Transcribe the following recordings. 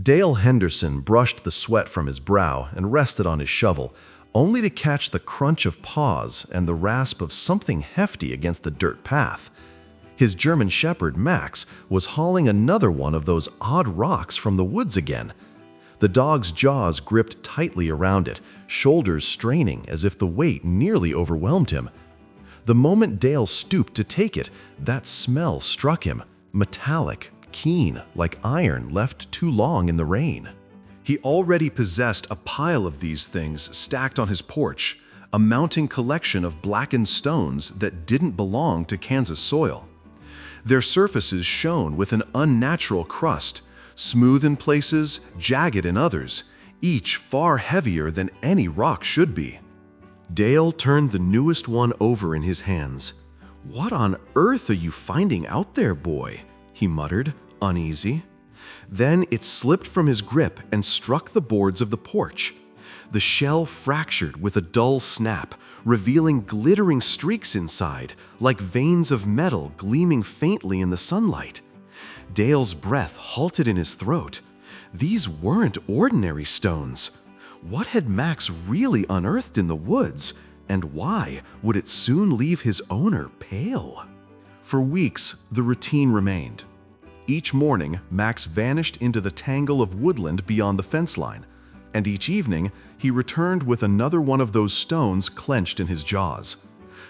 Dale Henderson brushed the sweat from his brow and rested on his shovel, only to catch the crunch of paws and the rasp of something hefty against the dirt path. His German shepherd, Max, was hauling another one of those odd rocks from the woods again. The dog's jaws gripped tightly around it, shoulders straining as if the weight nearly overwhelmed him. The moment Dale stooped to take it, that smell struck him, metallic, keen, like iron left too long in the rain. He already possessed a pile of these things stacked on his porch, a mounting collection of blackened stones that didn't belong to Kansas soil. Their surfaces shone with an unnatural crust, smooth in places, jagged in others, each far heavier than any rock should be. Dale turned the newest one over in his hands. "What on earth are you finding out there, boy?" he muttered, uneasy. Then it slipped from his grip and struck the boards of the porch. The shell fractured with a dull snap, revealing glittering streaks inside, like veins of metal gleaming faintly in the sunlight. Dale's breath halted in his throat. These weren't ordinary stones. What had Max really unearthed in the woods, and why would it soon leave his owner pale? For weeks, the routine remained. Each morning, Max vanished into the tangle of woodland beyond the fence line, and each evening, he returned with another one of those stones clenched in his jaws.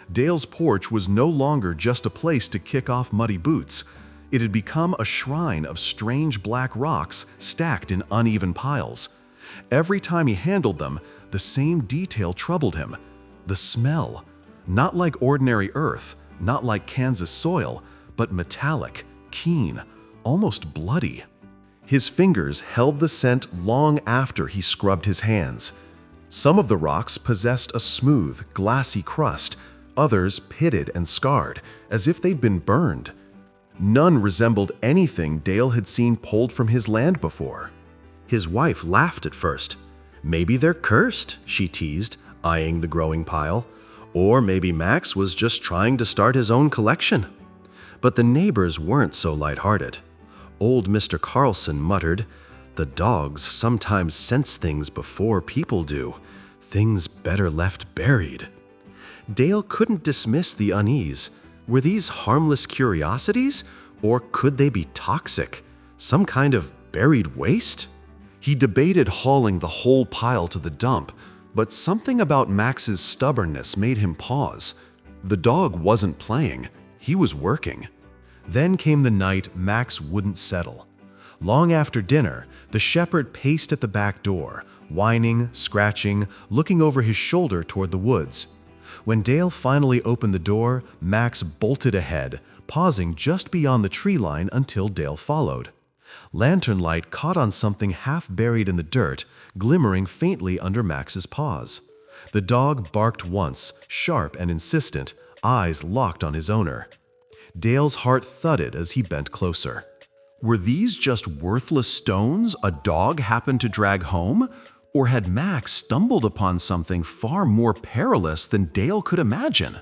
Dale's porch was no longer just a place to kick off muddy boots. It had become a shrine of strange black rocks stacked in uneven piles. Every time he handled them, the same detail troubled him. The smell. Not like ordinary earth, not like Kansas soil, but metallic, keen, almost bloody. His fingers held the scent long after he scrubbed his hands. Some of the rocks possessed a smooth, glassy crust, others pitted and scarred, as if they'd been burned. None resembled anything Dale had seen pulled from his land before. His wife laughed at first. "Maybe they're cursed," she teased, eyeing the growing pile. "Or maybe Max was just trying to start his own collection." But the neighbors weren't so lighthearted. Old Mr. Carlson muttered, "The dogs sometimes sense things before people do. Things better left buried." Dale couldn't dismiss the unease. Were these harmless curiosities, or could they be toxic? Some kind of buried waste? He debated hauling the whole pile to the dump, but something about Max's stubbornness made him pause. The dog wasn't playing, he was working. Then came the night Max wouldn't settle. Long after dinner, the shepherd paced at the back door, whining, scratching, looking over his shoulder toward the woods. When Dale finally opened the door, Max bolted ahead, pausing just beyond the tree line until Dale followed. Lantern light caught on something half buried in the dirt, glimmering faintly under Max's paws. The dog barked once, sharp and insistent, eyes locked on his owner. Dale's heart thudded as he bent closer. Were these just worthless stones a dog happened to drag home? Or had Max stumbled upon something far more perilous than Dale could imagine?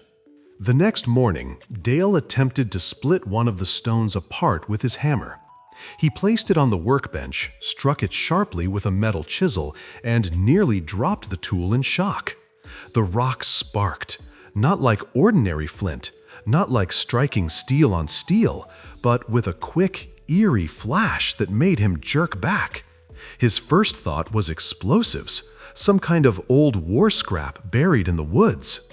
The next morning, Dale attempted to split one of the stones apart with his hammer. He placed it on the workbench, struck it sharply with a metal chisel, and nearly dropped the tool in shock. The rock sparked, not like ordinary flint, not like striking steel on steel, but with a quick, eerie flash that made him jerk back. His first thought was explosives, some kind of old war scrap buried in the woods.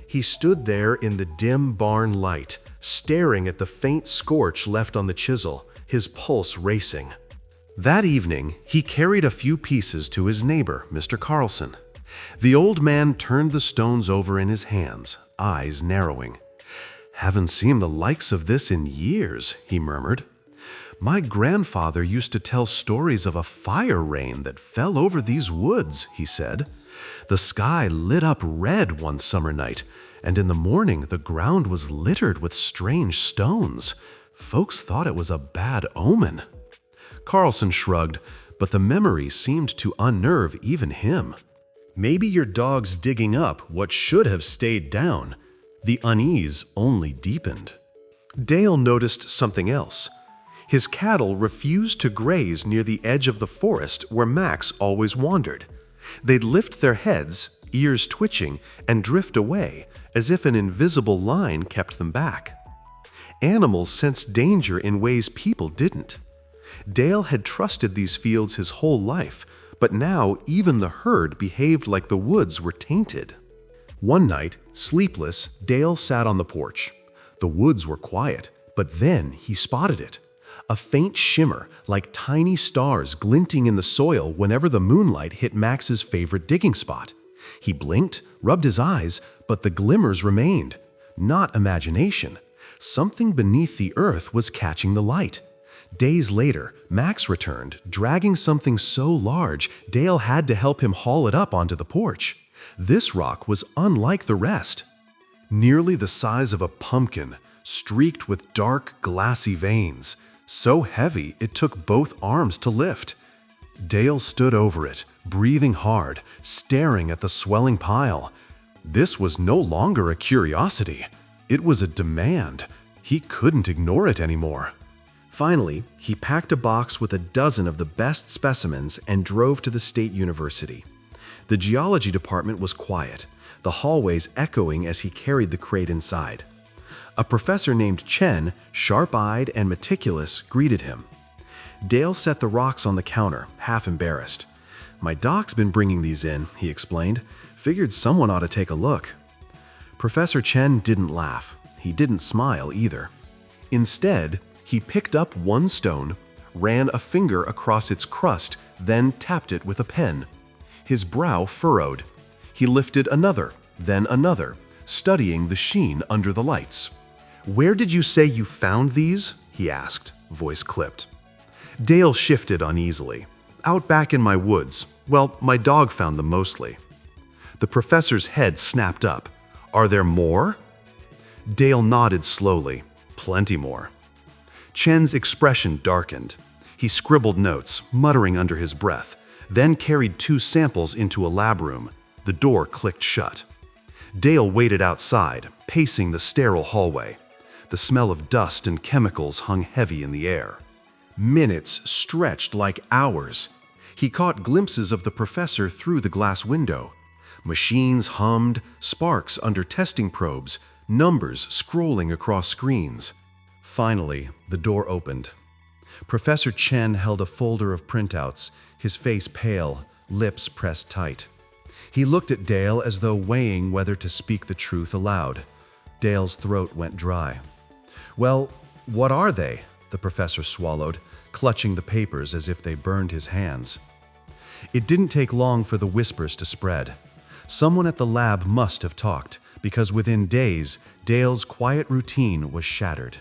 He stood there in the dim barn light, staring at the faint scorch left on the chisel, his pulse racing. That evening, he carried a few pieces to his neighbor, Mr. Carlson. The old man turned the stones over in his hands, eyes narrowing. "Haven't seen the likes of this in years," he murmured. "My grandfather used to tell stories of a fire rain that fell over these woods," he said. "The sky lit up red one summer night, and in the morning the ground was littered with strange stones. Folks thought it was a bad omen." Carlson shrugged, but the memory seemed to unnerve even him. Maybe your dog's digging up what should have stayed down. The unease only deepened. Dale noticed something else. His cattle refused to graze near the edge of the forest where Max always wandered. They'd lift their heads, ears twitching, and drift away, as if an invisible line kept them back. Animals sensed danger in ways people didn't. Dale had trusted these fields his whole life, but now even the herd behaved like the woods were tainted. One night, sleepless, Dale sat on the porch. The woods were quiet, but then he spotted it. A faint shimmer, like tiny stars glinting in the soil whenever the moonlight hit Max's favorite digging spot. He blinked, rubbed his eyes, but the glimmers remained. Not imagination. Something beneath the earth was catching the light. Days later, Max returned, dragging something so large Dale had to help him haul it up onto the porch. This rock was unlike the rest. Nearly the size of a pumpkin, streaked with dark, glassy veins. So heavy it took both arms to lift. Dale stood over it, breathing hard, staring at the swelling pile. This was no longer a curiosity. It was a demand. He couldn't ignore it anymore. Finally, he packed a box with a dozen of the best specimens and drove to the State University. The geology department was quiet, the hallways echoing as he carried the crate inside. A professor named Chen, sharp-eyed and meticulous, greeted him. Dale set the rocks on the counter, half embarrassed. "My doc's been bringing these in," he explained. "Figured someone ought to take a look." Professor Chen didn't laugh. He didn't smile either. Instead, he picked up one stone, ran a finger across its crust, then tapped it with a pen. His brow furrowed. He lifted another, then another, studying the sheen under the lights. "Where did you say you found these?" he asked, voice clipped. Dale shifted uneasily. "Out back in my woods. Well, my dog found them mostly." The professor's head snapped up. "Are there more?" Dale nodded slowly. "Plenty more." Chen's expression darkened. He scribbled notes, muttering under his breath, then carried 2 samples into a lab room. The door clicked shut. Dale waited outside, pacing the sterile hallway. The smell of dust and chemicals hung heavy in the air. Minutes stretched like hours. He caught glimpses of the professor through the glass window. Machines hummed, sparks under testing probes, numbers scrolling across screens. Finally, the door opened. Professor Chen held a folder of printouts, his face pale, lips pressed tight. He looked at Dale as though weighing whether to speak the truth aloud. Dale's throat went dry. "Well, what are they?" the professor swallowed, clutching the papers as if they burned his hands. It didn't take long for the whispers to spread. Someone at the lab must have talked, because within days, Dale's quiet routine was shattered.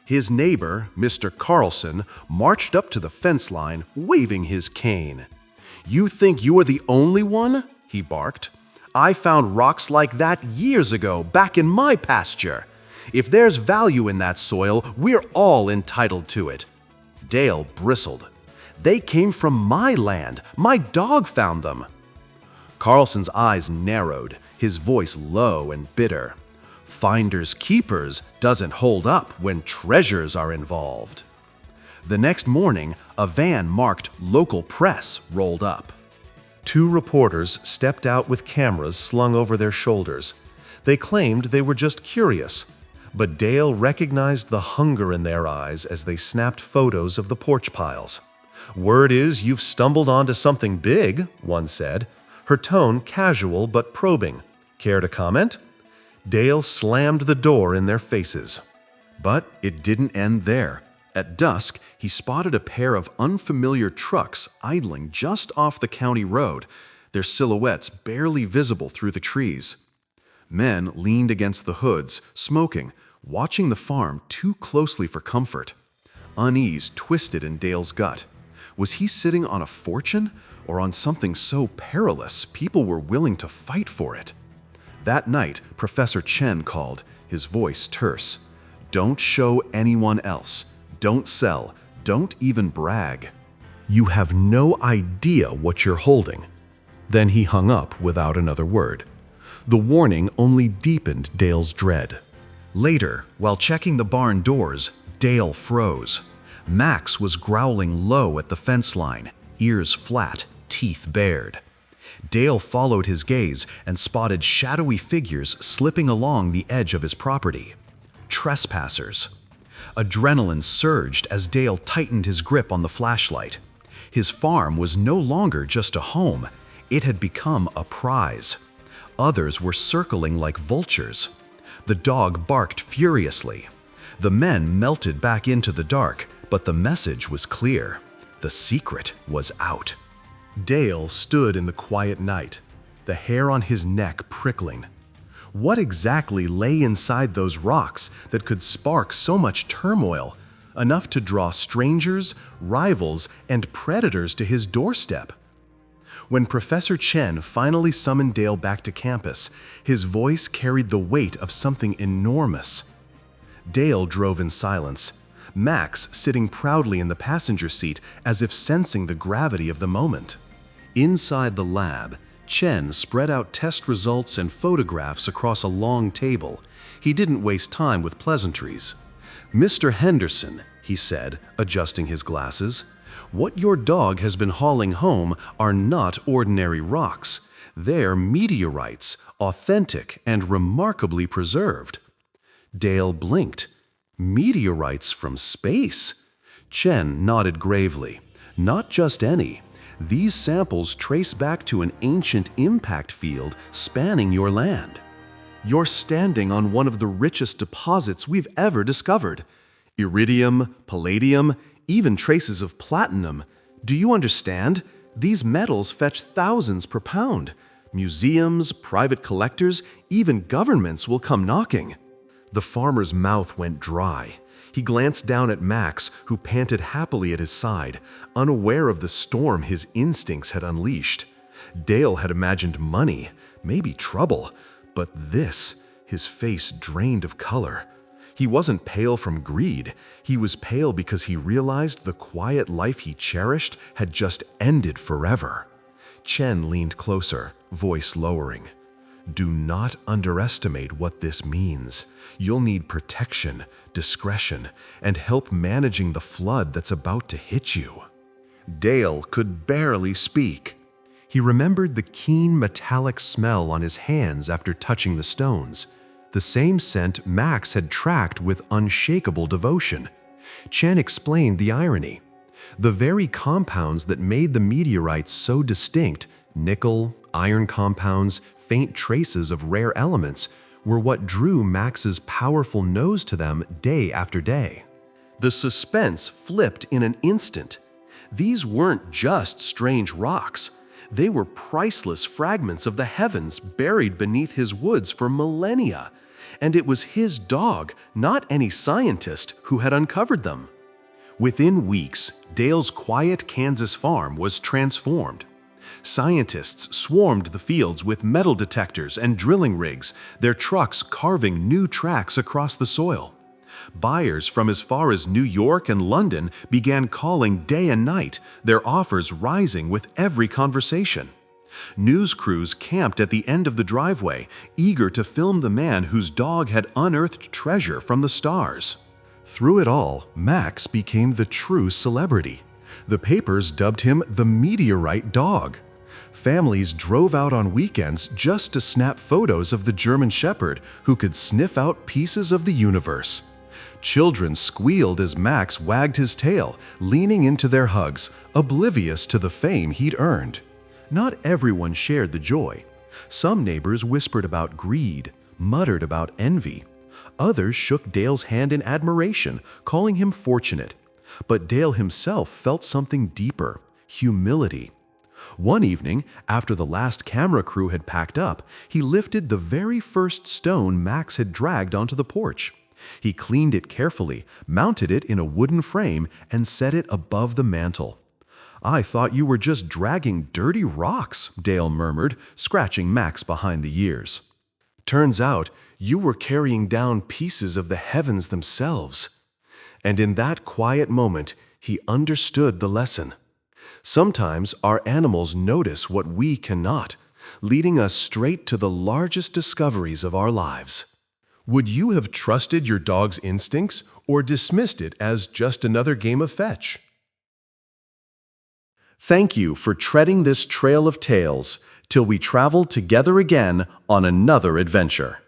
His neighbor, Mr. Carlson, marched up to the fence line, waving his cane. "You think you are the only one?" he barked. "I found rocks like that years ago, back in my pasture. If there's value in that soil, we're all entitled to it." Dale bristled. "They came from my land. My dog found them." Carlson's eyes narrowed, his voice low and bitter. "Finders keepers doesn't hold up when treasures are involved." The next morning, a van marked "Local Press" rolled up. 2 reporters stepped out with cameras slung over their shoulders. They claimed they were just curious, but Dale recognized the hunger in their eyes as they snapped photos of the porch piles. "Word is you've stumbled onto something big," one said, her tone casual but probing. "Care to comment?" Dale slammed the door in their faces. But it didn't end there. At dusk, he spotted a pair of unfamiliar trucks idling just off the county road, their silhouettes barely visible through the trees. Men leaned against the hoods, smoking, watching the farm too closely for comfort. Unease twisted in Dale's gut. Was he sitting on a fortune, or on something so perilous people were willing to fight for it? That night, Professor Chen called, his voice terse. "Don't show anyone else. Don't sell. Don't even brag. You have no idea what you're holding." Then he hung up without another word. The warning only deepened Dale's dread. Later, while checking the barn doors, Dale froze. Max was growling low at the fence line, ears flat, teeth bared. Dale followed his gaze and spotted shadowy figures slipping along the edge of his property. Trespassers. Adrenaline surged as Dale tightened his grip on the flashlight. His farm was no longer just a home, it had become a prize. Others were circling like vultures. The dog barked furiously. The men melted back into the dark, but the message was clear. The secret was out. Dale stood in the quiet night, the hair on his neck prickling. What exactly lay inside those rocks that could spark so much turmoil, enough to draw strangers, rivals, and predators to his doorstep? When Professor Chen finally summoned Dale back to campus, his voice carried the weight of something enormous. Dale drove in silence, Max sitting proudly in the passenger seat as if sensing the gravity of the moment. Inside the lab, Chen spread out test results and photographs across a long table. He didn't waste time with pleasantries. "Mr. Henderson," he said, adjusting his glasses, "what your dog has been hauling home are not ordinary rocks. They're meteorites, authentic and remarkably preserved." Dale blinked. Meteorites from space? Chen nodded gravely. Not just any. These samples trace back to an ancient impact field spanning your land. You're standing on one of the richest deposits we've ever discovered. Iridium, palladium, even traces of platinum. Do you understand? These metals fetch thousands per pound. Museums, private collectors, even governments will come knocking. The farmer's mouth went dry. He glanced down at Max, who panted happily at his side, unaware of the storm his instincts had unleashed. Dale had imagined money, maybe trouble, but this, his face drained of color. He wasn't pale from greed. He was pale because he realized the quiet life he cherished had just ended forever. Chen leaned closer, voice lowering. "Do not underestimate what this means. You'll need protection, discretion, and help managing the flood that's about to hit you." Dale could barely speak. He remembered the keen metallic smell on his hands after touching the stones, the same scent Max had tracked with unshakable devotion. Chen explained the irony. The very compounds that made the meteorites so distinct, nickel, iron compounds, faint traces of rare elements, were what drew Max's powerful nose to them day after day. The suspense flipped in an instant. These weren't just strange rocks. They were priceless fragments of the heavens buried beneath his woods for millennia. And it was his dog, not any scientist, who had uncovered them. Within weeks, Dale's quiet Kansas farm was transformed. Scientists swarmed the fields with metal detectors and drilling rigs, their trucks carving new tracks across the soil. Buyers from as far as New York and London began calling day and night, their offers rising with every conversation. News crews camped at the end of the driveway, eager to film the man whose dog had unearthed treasure from the stars. Through it all, Max became the true celebrity. The papers dubbed him the Meteorite Dog. Families drove out on weekends just to snap photos of the German Shepherd who could sniff out pieces of the universe. Children squealed as Max wagged his tail, leaning into their hugs, oblivious to the fame he'd earned. Not everyone shared the joy. Some neighbors whispered about greed, muttered about envy. Others shook Dale's hand in admiration, calling him fortunate. But Dale himself felt something deeper: humility. One evening, after the last camera crew had packed up, he lifted the very first stone Max had dragged onto the porch. He cleaned it carefully, mounted it in a wooden frame, and set it above the mantel. "I thought you were just dragging dirty rocks," Dale murmured, scratching Max behind the ears. "Turns out you were carrying down pieces of the heavens themselves." And in that quiet moment, he understood the lesson. Sometimes our animals notice what we cannot, leading us straight to the largest discoveries of our lives. Would you have trusted your dog's instincts or dismissed it as just another game of fetch? Thank you for treading this trail of tales till we travel together again on another adventure.